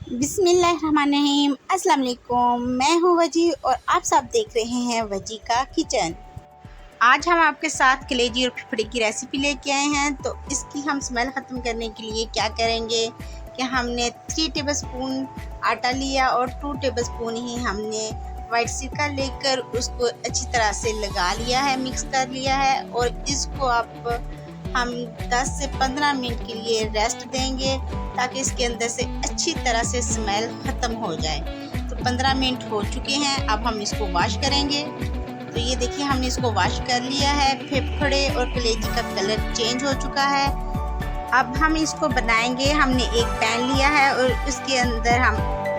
बिस्मिल्लाहिर्रहमानिर्रहीम। अस्सलाम वालेकुम। मैं हूँ वजी और आप सब देख रहे हैं वजी का किचन। आज हम आपके साथ कलेजी और फिफड़ी की रेसिपी लेके आए हैं। तो इसकी हम स्मेल ख़त्म करने के लिए क्या करेंगे कि हमने 3 टेबलस्पून आटा लिया और 2 टेबलस्पून ही हमने वाइट सिरका लेकर उसको अच्छी तरह से लगा लिया है, मिक्स कर लिया है। और इसको हम 10 से 15 मिनट के लिए रेस्ट देंगे ताकि इसके अंदर से अच्छी तरह से स्मेल ख़त्म हो जाए। तो 15 मिनट हो चुके हैं। अब हम इसको वॉश करेंगे। तो ये देखिए हमने इसको वॉश कर लिया है। फेफड़े और कलेजी का कलर चेंज हो चुका है। अब हम इसको बनाएंगे। हमने एक पैन लिया है और उसके अंदर हम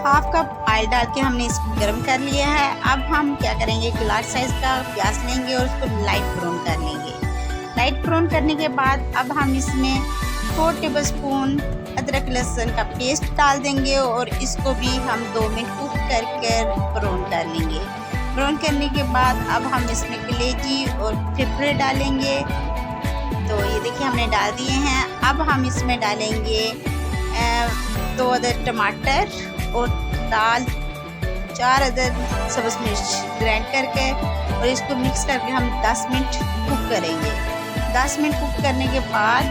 हाफ कप ऑयल डाल के हमने इसको गर्म कर लिया है। अब हम क्या करेंगे, एक लार्ज साइज़ का प्याज लेंगे और उसको लाइट ब्राउन कर लेंगे। लाइट ब्राउन करने के बाद अब हम इसमें 4 टेबलस्पून अदरक लहसुन का पेस्ट डाल देंगे और इसको भी हम 2 मिनट कुक कर ब्राउन कर लेंगे। ब्राउन करने के बाद अब हम इसमें कलेजी और फेफड़े डालेंगे। तो ये देखिए हमने डाल दिए हैं। अब हम इसमें डालेंगे 2 अदद टमाटर और 4 अदद सब्ज़ मिर्च ग्राइंड करके और इसको मिक्स करके हम 10 मिनट कुक करेंगे। 10 मिनट कुक करने के बाद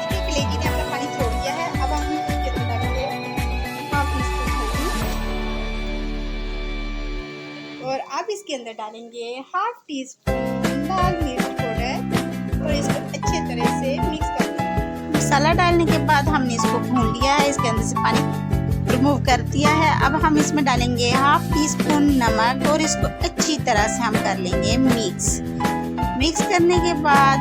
कलेजी ने अपना पानी छोड़ दिया है। अब हम इसके अंदर डालेंगे हाफ टी स्पून और अब इसके अंदर डालेंगे हाफ टी स्पून लाल मिर्च पाउडर और इसको अच्छे तरह से मिक्स कर लेंगे। मसाला डालने के बाद हमने इसको भून लिया है, इसके अंदर से पानी रिमूव कर दिया है। अब हम इसमें डालेंगे हाफ टी स्पून नमक और इसको अच्छी तरह से हम कर लेंगे मिक्स करने के बाद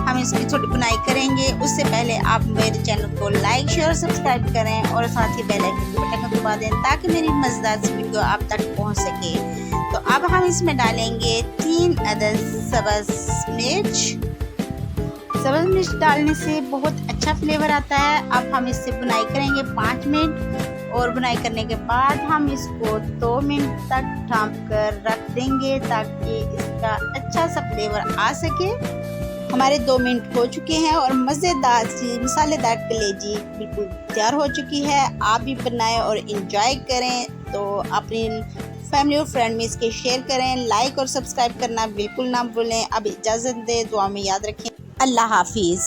हम इसकी छोटी बुनाई करेंगे। उससे पहले आप मेरे चैनल को लाइक शेयर और सब्सक्राइब करें और साथ ही बेल आइकन के बटन को दबा दें ताकि मेरी मज़ेदार वीडियो आप तक पहुंच सके। तो अब हम इसमें डालेंगे 3 अदद सब्ज़ मिर्च डालने से बहुत अच्छा फ्लेवर आता है। अब हम इससे बुनाई करेंगे 5 मिनट और बुनाई करने के बाद हम इसको 2 मिनट तक ढक कर रख देंगे ताकि इसका अच्छा सा फ्लेवर आ सके। हमारे 2 मिनट हो चुके हैं और मज़ेदार सी मसालेदार कलेजी बिल्कुल तैयार हो चुकी है। आप भी बनाएं और इंजॉय करें। तो अपनी फैमिली और फ्रेंड में इसके शेयर करें, लाइक और सब्सक्राइब करना बिल्कुल ना भूलें। अब इजाज़त दें, दुआ में याद रखें। अल्लाह हाफिज़।